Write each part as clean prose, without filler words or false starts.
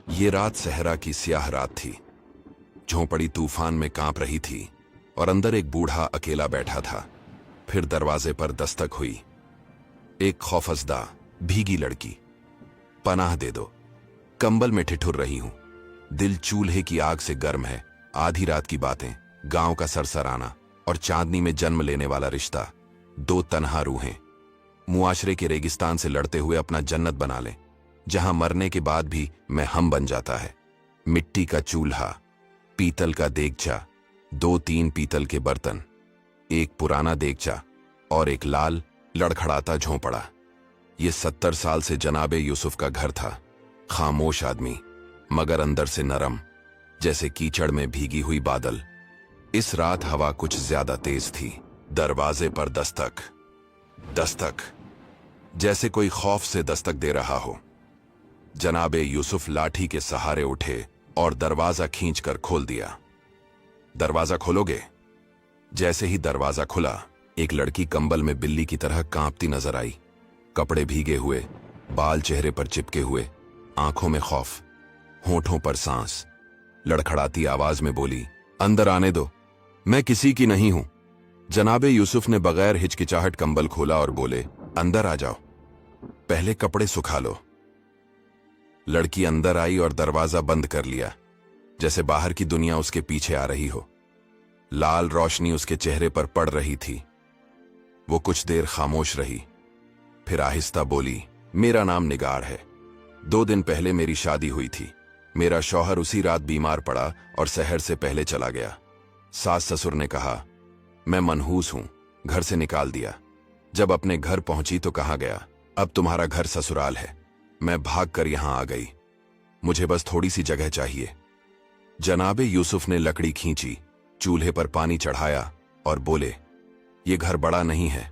ये रात सहरा की स्याह रात थी। झोंपड़ी तूफान में कांप रही थी और अंदर एक बूढ़ा अकेला बैठा था। फिर दरवाजे पर दस्तक हुई। एक खौफजदा भीगी लड़की। पनाह दे दो, कंबल में ठिठुर रही हूं। दिल चूल्हे की आग से गर्म है। आधी रात की बातें, गांव का सरसराना और चांदनी में जन्म लेने वाला रिश्ता। दो तन्हा रूहें मुआशरे के रेगिस्तान से लड़ते हुए अपना जन्नत बना लें, जहां मरने के बाद भी मैं हम बन जाता है। मिट्टी का चूल्हा, पीतल का देगचा, 2-3 पीतल के बर्तन, एक पुराना देगचा और एक लाल लड़खड़ाता झोंपड़ा। ये 70 साल से जनाबे यूसुफ का घर था। खामोश आदमी, मगर अंदर से नरम, जैसे कीचड़ में भीगी हुई बादल। इस रात हवा कुछ ज्यादा तेज थी। दरवाजे पर दस्तक, दस्तक, जैसे कोई खौफ से दस्तक दे रहा हो। जनाबे यूसुफ लाठी के सहारे उठे और दरवाजा खींचकर खोल दिया। दरवाजा खोलोगे? जैसे ही दरवाजा खुला, एक लड़की कंबल में बिल्ली की तरह कांपती नजर आई। कपड़े भीगे हुए, बाल चेहरे पर चिपके हुए, आंखों में खौफ, होठों पर सांस। लड़खड़ाती आवाज में बोली, अंदर आने दो, मैं किसी की नहीं हूं। जनाबे यूसुफ ने बगैर हिचकिचाहट कंबल खोला और बोले, अंदर आ जाओ, पहले कपड़े सुखा लो। लड़की अंदर आई और दरवाजा बंद कर लिया, जैसे बाहर की दुनिया उसके पीछे आ रही हो। लाल रोशनी उसके चेहरे पर पड़ रही थी। वो कुछ देर खामोश रही, फिर आहिस्ता बोली, मेरा नाम निगार है। 2 दिन पहले मेरी शादी हुई थी। मेरा शौहर उसी रात बीमार पड़ा और सहर से पहले चला गया। सास ससुर ने कहा, मैं मनहूस हूं, घर से निकाल दिया। जब अपने घर पहुंची तो कहा गया, अब तुम्हारा घर ससुराल है। मैं भागकर यहां आ गई। मुझे बस थोड़ी सी जगह चाहिए। जनाबे यूसुफ ने लकड़ी खींची, चूल्हे पर पानी चढ़ाया और बोले, ये घर बड़ा नहीं है,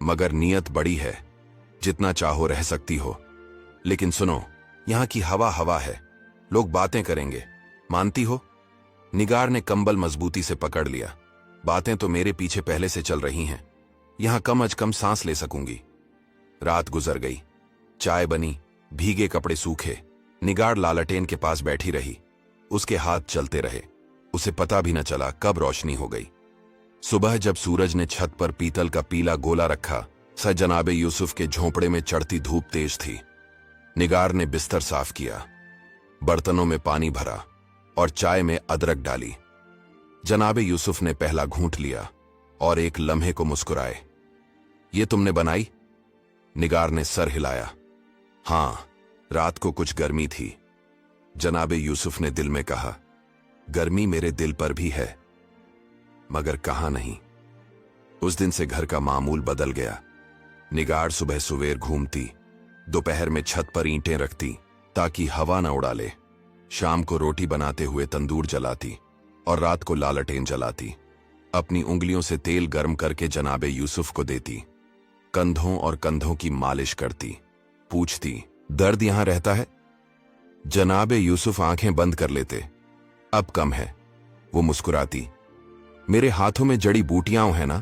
मगर नीयत बड़ी है। जितना चाहो रह सकती हो, लेकिन सुनो, यहां की हवा हवा है, लोग बातें करेंगे, मानती हो? निगार ने कंबल मजबूती से पकड़ लिया। बातें तो मेरे पीछे पहले से चल रही हैं, यहां कम अज कम सांस ले सकूंगी। रात गुजर गई, चाय बनी, भीगे कपड़े सूखे। निगार लालटेन के पास बैठी रही। उसके हाथ चलते रहे, उसे पता भी न चला कब रोशनी हो गई। सुबह जब सूरज ने छत पर पीतल का पीला गोला रखा, जनाबे यूसुफ के झोंपड़े में चढ़ती धूप तेज थी। निगार ने बिस्तर साफ किया, बर्तनों में पानी भरा और चाय में अदरक डाली। जनाबे यूसुफ ने पहला घूंट लिया और एक लम्हे को मुस्कुराए। ये तुमने बनाई? निगार ने सर हिलाया। हां, रात को कुछ गर्मी थी। जनाबे यूसुफ ने दिल में कहा, गर्मी मेरे दिल पर भी है, मगर कहां नहीं। उस दिन से घर का मामूल बदल गया। निगार सुबह सुवेर घूमती, दोपहर में छत पर ईंटें रखती ताकि हवा न उड़ा ले। शाम को रोटी बनाते हुए तंदूर जलाती और रात को लालटेन जलाती। अपनी उंगलियों से तेल गर्म करके जनाबे यूसुफ को देती। कंधों और कंधों की मालिश करती। पूछती, दर्द यहां रहता है? जनाबे यूसुफ आंखें बंद कर लेते। अब कम है। वो मुस्कुराती, मेरे हाथों में जड़ी बूटियां हैं ना।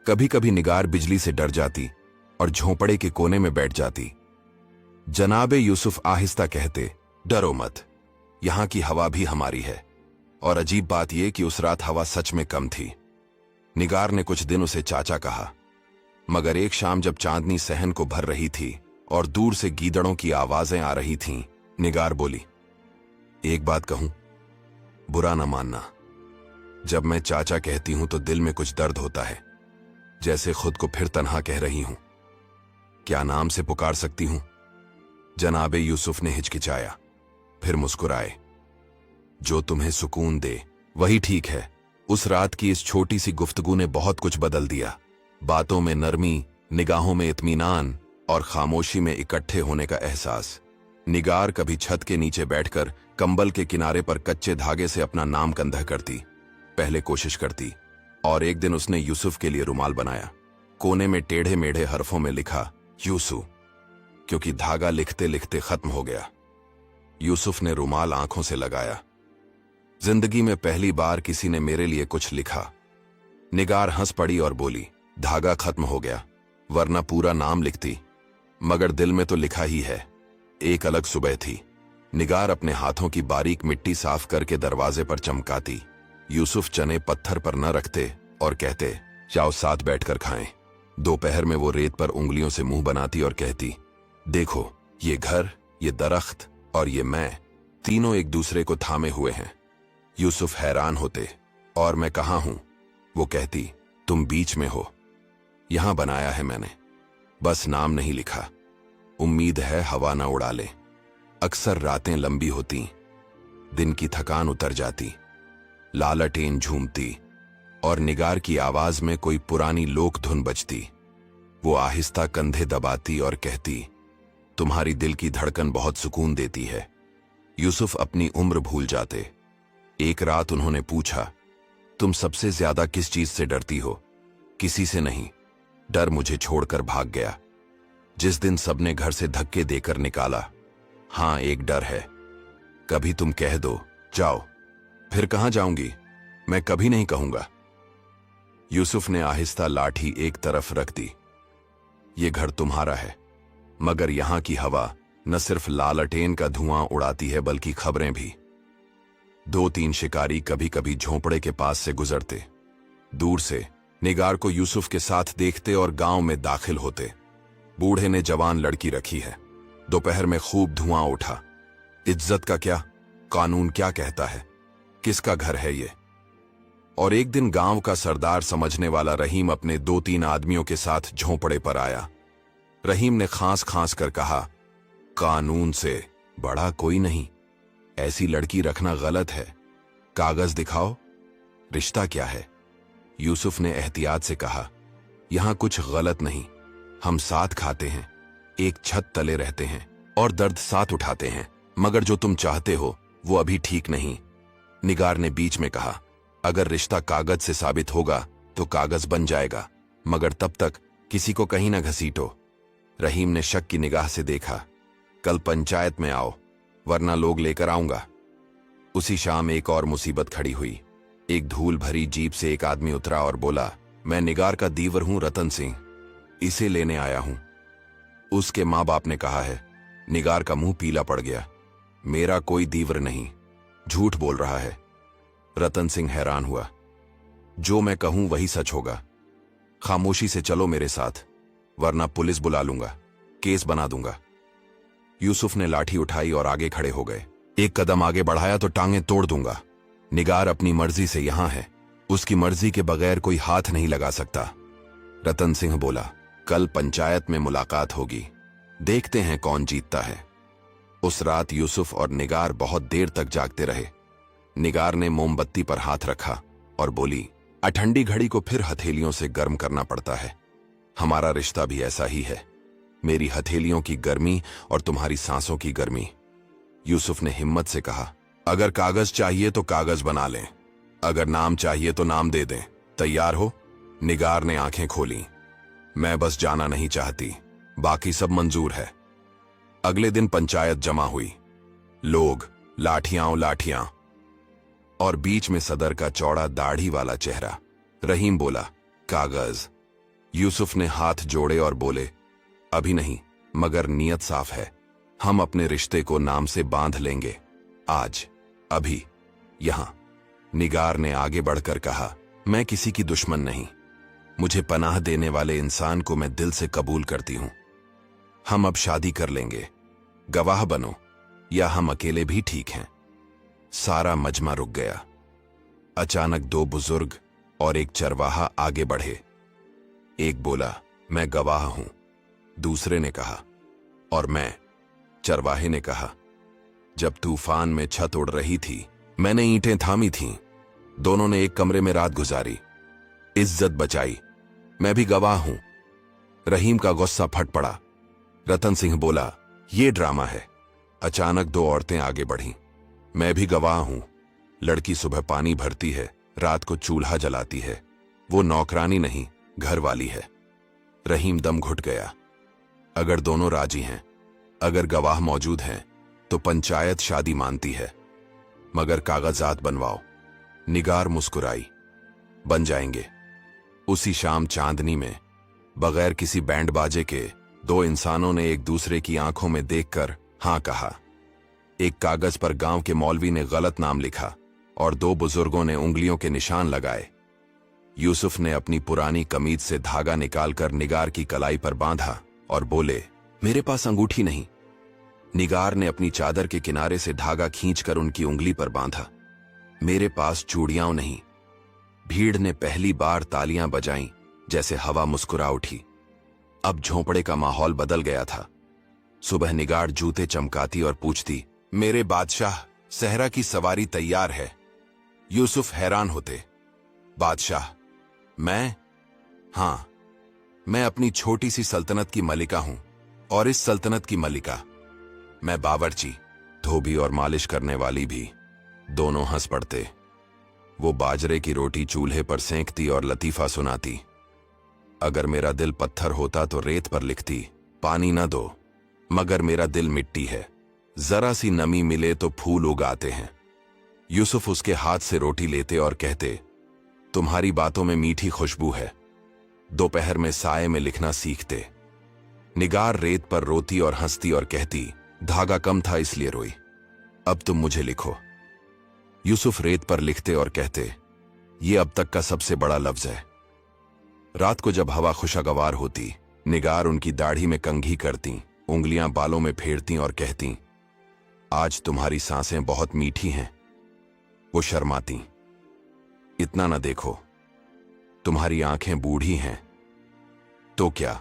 कभी कभी निगार बिजली से डर जाती और झोंपड़े के कोने में बैठ जाती। जनाबे यूसुफ आहिस्ता कहते, डरो मत, यहां की हवा भी हमारी है। और अजीब बात यह कि उस रात हवा सच में कम थी। निगार ने कुछ दिन उसे चाचा कहा, मगर एक शाम जब चांदनी सहन को भर रही थी और दूर से गीदड़ों की आवाजें आ रही थीं, निगार बोली, एक बात कहूं, बुरा न मानना। जब मैं चाचा कहती हूं तो दिल में कुछ दर्द होता है, जैसे खुद को फिर तन्हा कह रही हूं। क्या नाम से पुकार सकती हूं? जनाबे यूसुफ ने हिचकिचाया, फिर मुस्कुराए। जो तुम्हें सुकून दे वही ठीक है। उस रात की इस छोटी सी गुफ्तगू ने बहुत कुछ बदल दिया। बातों में नरमी, निगाहों में इत्मीनान और खामोशी में इकट्ठे होने का एहसास। निगार कभी छत के नीचे बैठकर कंबल के किनारे पर कच्चे धागे से अपना नाम कंधा करती। पहले कोशिश करती, और एक दिन उसने यूसुफ के लिए रुमाल बनाया। कोने में टेढ़े मेढ़े हरफों में लिखा यूसु, क्योंकि धागा लिखते लिखते खत्म हो गया। यूसुफ ने रुमाल आंखों से लगाया। जिंदगी में पहली बार किसी ने मेरे लिए कुछ लिखा। निगार हंस पड़ी और बोली, धागा खत्म हो गया, वरना पूरा नाम लिखती। मगर दिल में तो लिखा ही है। एक अलग सुबह थी, निगार अपने हाथों की बारीक मिट्टी साफ करके दरवाजे पर चमकाती। यूसुफ चने पत्थर पर न रखते और कहते, जाओ साथ बैठकर खाएं। दोपहर में वो रेत पर उंगलियों से मुंह बनाती और कहती, देखो ये घर, ये दरख्त और ये मैं, तीनों एक दूसरे को थामे हुए हैं। यूसुफ हैरान होते, और मैं कहाँ हूं? वो कहती, तुम बीच में हो। यहां बनाया है मैंने, बस नाम नहीं लिखा। उम्मीद है हवा ना उड़ा ले। अक्सर रातें लंबी होती, दिन की थकान उतर जाती, लालटेन झूमती और निगार की आवाज में कोई पुरानी लोक धुन बजती। वो आहिस्ता कंधे दबाती और कहती, तुम्हारी दिल की धड़कन बहुत सुकून देती है। यूसुफ अपनी उम्र भूल जाते। एक रात उन्होंने पूछा, तुम सबसे ज्यादा किस चीज से डरती हो? किसी से नहीं, डर मुझे छोड़कर भाग गया जिस दिन सबने घर से धक्के देकर निकाला। हां, एक डर है, कभी तुम कह दो जाओ, फिर कहां जाऊंगी? मैं कभी नहीं कहूंगा। यूसुफ ने आहिस्ता लाठी एक तरफ रख दी। ये घर तुम्हारा है, मगर यहां की हवा न सिर्फ लालटेन का धुआं उड़ाती है बल्कि खबरें भी। 2-3 शिकारी कभी कभी झोंपड़े के पास से गुजरते, दूर से निगार को यूसुफ के साथ देखते और गांव में दाखिल होते। बूढ़े ने जवान लड़की रखी है। दोपहर में खूब धुआं उठा। इज्जत का क्या, कानून क्या कहता है, किसका घर है ये? और एक दिन गांव का सरदार समझने वाला रहीम अपने 2-3 आदमियों के साथ झोंपड़े पर आया। रहीम ने खांस खांस कर कहा, कानून से बड़ा कोई नहीं, ऐसी लड़की रखना गलत है। कागज दिखाओ, रिश्ता क्या है? यूसुफ ने एहतियात से कहा, यहां कुछ गलत नहीं, हम साथ खाते हैं, एक छत तले रहते हैं और दर्द साथ उठाते हैं, मगर जो तुम चाहते हो वो अभी ठीक नहीं। निगार ने बीच में कहा, अगर रिश्ता कागज से साबित होगा तो कागज बन जाएगा, मगर तब तक किसी को कहीं ना घसीटो। रहीम ने शक की निगाह से देखा, कल पंचायत में आओ वरना लोग लेकर आऊंगा। उसी शाम एक और मुसीबत खड़ी हुई। एक धूल भरी जीप से एक आदमी उतरा और बोला, मैं निगार का दीवर हूं रतन सिंह, इसे लेने आया हूं। उसके मां बाप ने कहा है। निगार का मुंह पीला पड़ गया, मेरा कोई दीवर नहीं, झूठ बोल रहा है। रतन सिंह हैरान हुआ, जो मैं कहूं वही सच होगा। खामोशी से चलो मेरे साथ, वरना पुलिस बुला लूंगा, केस बना दूंगा। यूसुफ ने लाठी उठाई और आगे खड़े हो गए। एक कदम आगे बढ़ाया तो टांगें तोड़ दूंगा। निगार अपनी मर्जी से यहां है, उसकी मर्जी के बगैर कोई हाथ नहीं लगा सकता। रतन सिंह बोला, कल पंचायत में मुलाकात होगी, देखते हैं कौन जीतता है। उस रात यूसुफ और निगार बहुत देर तक जागते रहे। निगार ने मोमबत्ती पर हाथ रखा और बोली, ठंडी घड़ी को फिर हथेलियों से गर्म करना पड़ता है। हमारा रिश्ता भी ऐसा ही है, मेरी हथेलियों की गर्मी और तुम्हारी सांसों की गर्मी। यूसुफ ने हिम्मत से कहा, अगर कागज चाहिए तो कागज बना लें, अगर नाम चाहिए तो नाम दे दें, तैयार हो? निगार ने आंखें खोली, मैं बस जाना नहीं चाहती, बाकी सब मंजूर है। अगले दिन पंचायत जमा हुई, लोग, लाठियां लाठियां, और बीच में सदर का चौड़ा दाढ़ी वाला चेहरा। रहीम बोला, कागज। यूसुफ ने हाथ जोड़े और बोले, अभी नहीं, मगर नियत साफ है, हम अपने रिश्ते को नाम से बांध लेंगे, आज, अभी, यहां। निगार ने आगे बढ़कर कहा, मैं किसी की दुश्मन नहीं, मुझे पनाह देने वाले इंसान को मैं दिल से कबूल करती हूं। हम अब शादी कर लेंगे, गवाह बनो, या हम अकेले भी ठीक हैं। सारा मजमा रुक गया। अचानक 2 बुजुर्ग और एक चरवाहा आगे बढ़े। एक बोला, मैं गवाह हूं। दूसरे ने कहा, और मैं। चरवाहे ने कहा, जब तूफान में छत उड़ रही थी, मैंने ईंटें थामी थीं। दोनों ने एक कमरे में रात गुजारी, इज्जत बचाई, मैं भी गवाह हूं। रहीम का गुस्सा फट पड़ा। रतन सिंह बोला, ये ड्रामा है। अचानक 2 औरतें आगे बढ़ीं, मैं भी गवाह हूं। लड़की सुबह पानी भरती है, रात को चूल्हा जलाती है, वो नौकरानी नहीं, घर वाली है। रहीम दम घुट गया। अगर दोनों राजी हैं, अगर गवाह मौजूद हैं, तो पंचायत शादी मानती है, मगर कागजात बनवाओ। निगार मुस्कुराई, बन जाएंगे। उसी शाम चांदनी में, बगैर किसी बैंड बाजे के, 2 इंसानों ने एक दूसरे की आंखों में देखकर हां कहा। एक कागज पर गांव के मौलवी ने गलत नाम लिखा और दो बुजुर्गों ने उंगलियों के निशान लगाए। यूसुफ ने अपनी पुरानी कमीज से धागा निकालकर निगार की कलाई पर बांधा और बोले, मेरे पास अंगूठी नहीं। निगार ने अपनी चादर के किनारे से धागा खींचकर उनकी उंगली पर बांधा। मेरे पास चूड़ियां नहीं। भीड़ ने पहली बार तालियां बजाईं, जैसे हवा मुस्कुरा उठी। अब झोंपड़े का माहौल बदल गया था। सुबह निगार जूते चमकाती और पूछती, मेरे बादशाह, सहरा की सवारी तैयार है। यूसुफ हैरान होते, बादशाह? मैं? हां, मैं अपनी छोटी सी सल्तनत की मलिका हूं, और इस सल्तनत की मलिका मैं। बावर्ची, धोबी और मालिश करने वाली भी दोनों हंस पड़ते। वो बाजरे की रोटी चूल्हे पर सेंकती और लतीफा सुनाती। अगर मेरा दिल पत्थर होता तो रेत पर लिखती, पानी न दो, मगर मेरा दिल मिट्टी है, जरा सी नमी मिले तो फूल उगाते हैं। यूसुफ उसके हाथ से रोटी लेते और कहते, तुम्हारी बातों में मीठी खुशबू है। दोपहर में साए में लिखना सीखते। निगार रेत पर रोती और हंसती और कहती, धागा कम था इसलिए रोई, अब तुम मुझे लिखो। यूसुफ रेत पर लिखते और कहते, ये अब तक का सबसे बड़ा लफ्ज है। रात को जब हवा खुशगवार होती, निगार उनकी दाढ़ी में कंघी करती, उंगलियां बालों में फेरती और कहती, आज तुम्हारी सांसें बहुत मीठी हैं। वो शर्माती, इतना न देखो, तुम्हारी आंखें बूढ़ी हैं। तो क्या?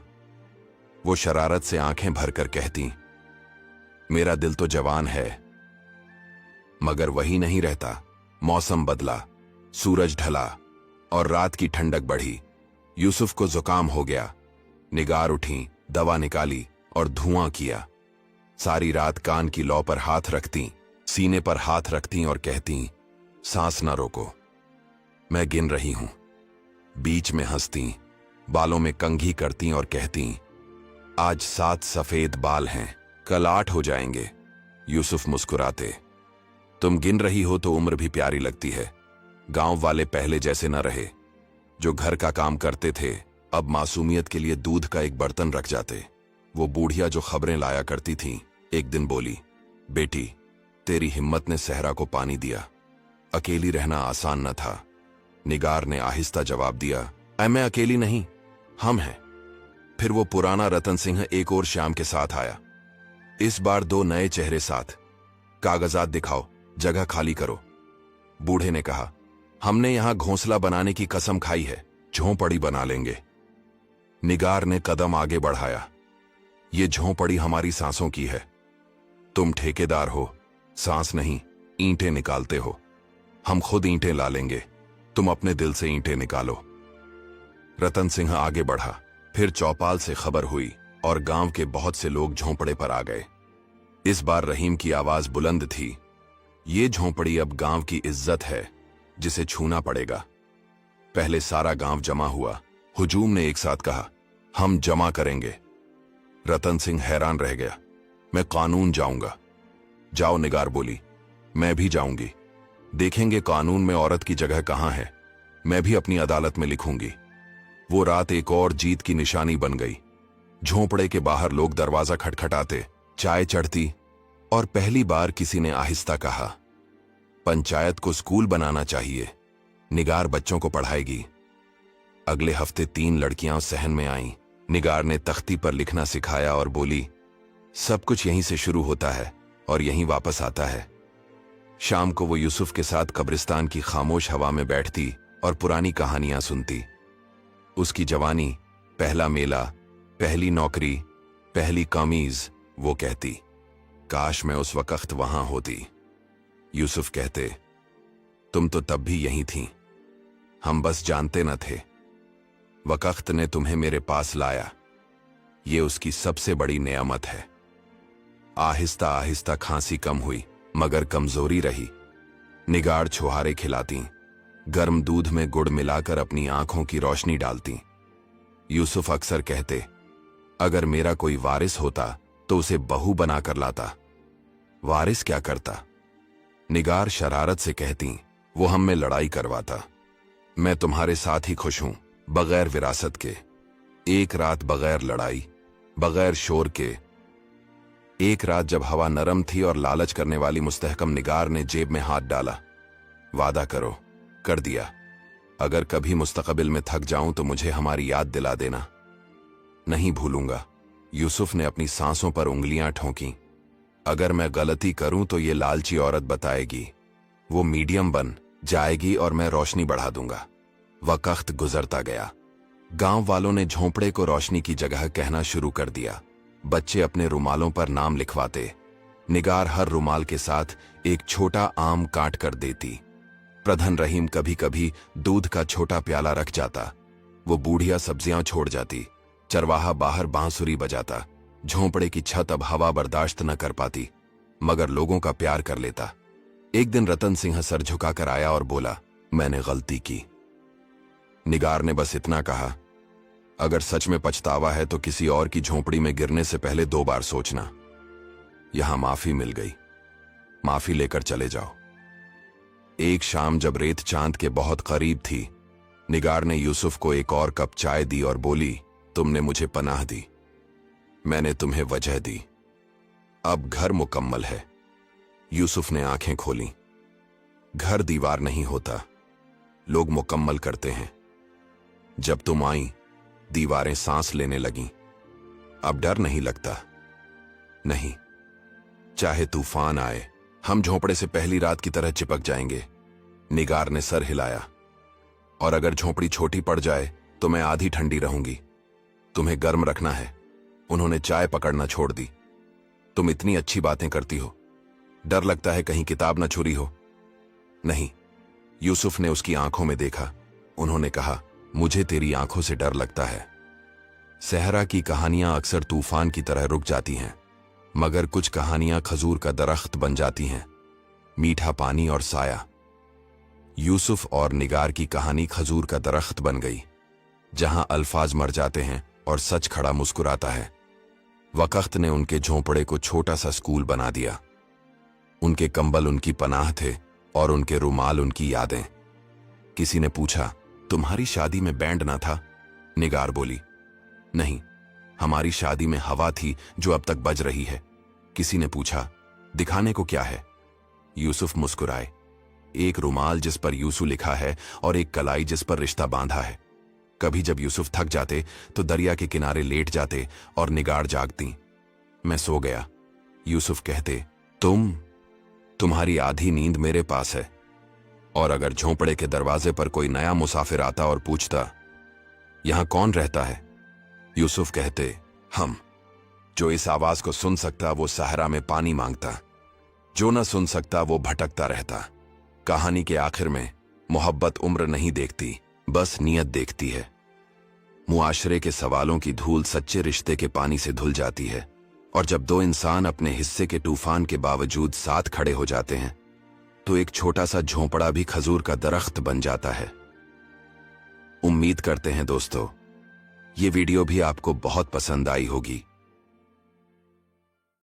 वो शरारत से आंखें भरकर कहती, मेरा दिल तो जवान है। मगर वही नहीं रहता। मौसम बदला, सूरज ढला और रात की ठंडक बढ़ी। यूसुफ को जुकाम हो गया। निगार उठी, दवा निकाली और धुआं किया। सारी रात कान की लौ पर हाथ रखती, सीने पर हाथ रखती और कहती, सांस न रोको, मैं गिन रही हूं। बीच में हंसती, बालों में कंघी करती और कहती, आज 7 सफेद बाल हैं, कल 8 हो जाएंगे। यूसुफ मुस्कुराते, तुम गिन रही हो तो उम्र भी प्यारी लगती है। गांव वाले पहले जैसे न रहे। जो घर का काम करते थे, अब मासूमियत के लिए दूध का एक बर्तन रख जाते। वो बूढ़िया जो खबरें लाया करती थीं, एक दिन बोली, बेटी, तेरी हिम्मत ने सहरा को पानी दिया। अकेली रहना आसान न था। निगार ने आहिस्ता जवाब दिया, मैं अकेली नहीं, हम हैं। फिर वो पुराना रतन सिंह एक और शाम के साथ आया। इस बार 2 नए चेहरे साथ। कागजात दिखाओ, जगह खाली करो। बूढ़े ने कहा, हमने यहां घोंसला बनाने की कसम खाई है, झोंपड़ी बना लेंगे। निगार ने कदम आगे बढ़ाया, ये झोंपड़ी हमारी सांसों की है। तुम ठेकेदार हो, सांस नहीं, ईंटें निकालते हो। हम खुद ईंटें ला लेंगे, तुम अपने दिल से ईंटें निकालो। रतन सिंह आगे बढ़ा। फिर चौपाल से खबर हुई और गांव के बहुत से लोग झोंपड़े पर आ गए। इस बार रहीम की आवाज बुलंद थी, ये झोंपड़ी अब गांव की इज्जत है, जिसे छूना पड़ेगा। पहले सारा गांव जमा हुआ। हुजूम ने एक साथ कहा, हम जमा करेंगे। रतन सिंह हैरान रह गया, मैं कानून जाऊंगा। जाओ, निगार बोली, मैं भी जाऊंगी। देखेंगे कानून में औरत की जगह कहां है। मैं भी अपनी अदालत में लिखूंगी। वो रात एक और जीत की निशानी बन गई। झोंपड़े के बाहर लोग दरवाजा खटखटाते, चाय चढ़ती और पहली बार किसी ने आहिस्ता कहा, पंचायत को स्कूल बनाना चाहिए, निगार बच्चों को पढ़ाएगी। अगले हफ्ते 3 लड़कियां सहन में आईं। निगार ने तख्ती पर लिखना सिखाया और बोली, सब कुछ यहीं से शुरू होता है और यहीं वापस आता है। शाम को वो यूसुफ के साथ कब्रिस्तान की खामोश हवा में बैठती और पुरानी कहानियां सुनती। उसकी जवानी, पहला मेला, पहली नौकरी, पहली कमीज। वो कहती, काश मैं उस वक्त वहां होती। यूसुफ कहते, तुम तो तब भी यहीं थीं, हम बस जानते न थे। वक्त ने तुम्हें मेरे पास लाया, ये उसकी सबसे बड़ी नेमत है। आहिस्ता आहिस्ता खांसी कम हुई, मगर कमजोरी रही। निगार छुहारे खिलाती, गर्म दूध में गुड़ मिलाकर अपनी आंखों की रोशनी डालती। यूसुफ अक्सर कहते, अगर मेरा कोई वारिस होता तो उसे बहू बनाकर लाता। वारिस क्या करता? निगार शरारत से कहती, वो हम में लड़ाई करवाता। मैं तुम्हारे साथ ही खुश हूं, बगैर विरासत के। एक रात बगैर लड़ाई, बगैर शोर के। एक रात जब हवा नरम थी और लालच करने वाली मुस्तहकम निगार ने जेब में हाथ डाला। वादा करो। कर दिया। अगर कभी मुस्तकबिल में थक जाऊं तो मुझे हमारी याद दिला देना। नहीं भूलूंगा। यूसुफ ने अपनी सांसों पर उंगलियां ठोंकी। अगर मैं गलती करूं तो ये लालची औरत बताएगी। वो मीडियम बन जाएगी और मैं रोशनी बढ़ा दूंगा। वक्त गुजरता गया। गांव वालों ने झोंपड़े को रोशनी की जगह कहना शुरू कर दिया। बच्चे अपने रुमालों पर नाम लिखवाते। निगार हर रुमाल के साथ एक छोटा आम काट कर देती। प्रधान रहीम कभी कभी दूध का छोटा प्याला रख जाता। वो बूढ़िया सब्जियां छोड़ जाती। चरवाहा बाहर बांसुरी बजाता। झोंपड़े की छत अब हवा बर्दाश्त न कर पाती, मगर लोगों का प्यार कर लेता। एक दिन रतन सिंह सर झुकाकर आया और बोला, मैंने गलती की। निगार ने बस इतना कहा, अगर सच में पछतावा है तो किसी और की झोंपड़ी में गिरने से पहले 2 बार सोचना। यहां माफी मिल गई। माफी लेकर चले जाओ। एक शाम जब रेत चांद के बहुत करीब थी, निगार ने यूसुफ को एक और कप चाय दी और बोली, तुमने मुझे पनाह दी, मैंने तुम्हें वजह दी। अब घर मुकम्मल है। यूसुफ ने आंखें खोलीं। घर दीवार नहीं होता, लोग मुकम्मल करते हैं। जब तुम आई, दीवारें सांस लेने लगीं। अब डर नहीं लगता। नहीं, चाहे तूफान आए, हम झोंपड़े से पहली रात की तरह चिपक जाएंगे। निगार ने सर हिलाया। और अगर झोंपड़ी छोटी पड़ जाए तो मैं आधी ठंडी रहूंगी। तुम्हें गर्म रखना है। उन्होंने चाय पकड़ना छोड़ दी। तुम इतनी अच्छी बातें करती हो, डर लगता है कहीं किताब न चुरी हो। नहीं। यूसुफ ने उसकी आंखों में देखा। उन्होंने कहा, मुझे तेरी आंखों से डर लगता है। सहरा की कहानियां अक्सर तूफान की तरह रुक जाती हैं, मगर कुछ कहानियां खजूर का दरख्त बन जाती हैं। मीठा पानी और साया। यूसुफ और निगार की कहानी खजूर का दरख्त बन गई, जहां अल्फाज मर जाते हैं और सच खड़ा मुस्कुराता है। वक्त ने उनके झोंपड़े को छोटा सा स्कूल बना दिया। उनके कंबल उनकी पनाह थे और उनके रुमाल उनकी यादें। किसी ने पूछा, तुम्हारी शादी में बैंड ना था? निगार बोली, नहीं, हमारी शादी में हवा थी जो अब तक बज रही है। किसी ने पूछा, दिखाने को क्या है? यूसुफ मुस्कुराए। एक रुमाल जिस पर यूसु लिखा है और एक कलाई जिस पर रिश्ता बांधा है। कभी जब यूसुफ थक जाते तो दरिया के किनारे लेट जाते और निगार जागती। मैं सो गया। यूसुफ कहते, तुम्हारी आधी नींद मेरे पास है। और अगर झोंपड़े के दरवाजे पर कोई नया मुसाफिर आता और पूछता, यहां कौन रहता है? यूसुफ कहते, हम। जो इस आवाज को सुन सकता वो सहरा में पानी मांगता, जो न सुन सकता वो भटकता रहता। कहानी के आखिर में मोहब्बत उम्र नहीं देखती, बस नियत देखती है। मुआशरे के सवालों की धूल सच्चे रिश्ते के पानी से धुल जाती है, और जब 2 इंसान अपने हिस्से के तूफान के बावजूद साथ खड़े हो जाते हैं तो एक छोटा सा झोंपड़ा भी खजूर का दरख्त बन जाता है। उम्मीद करते हैं दोस्तों, ये वीडियो भी आपको बहुत पसंद आई होगी।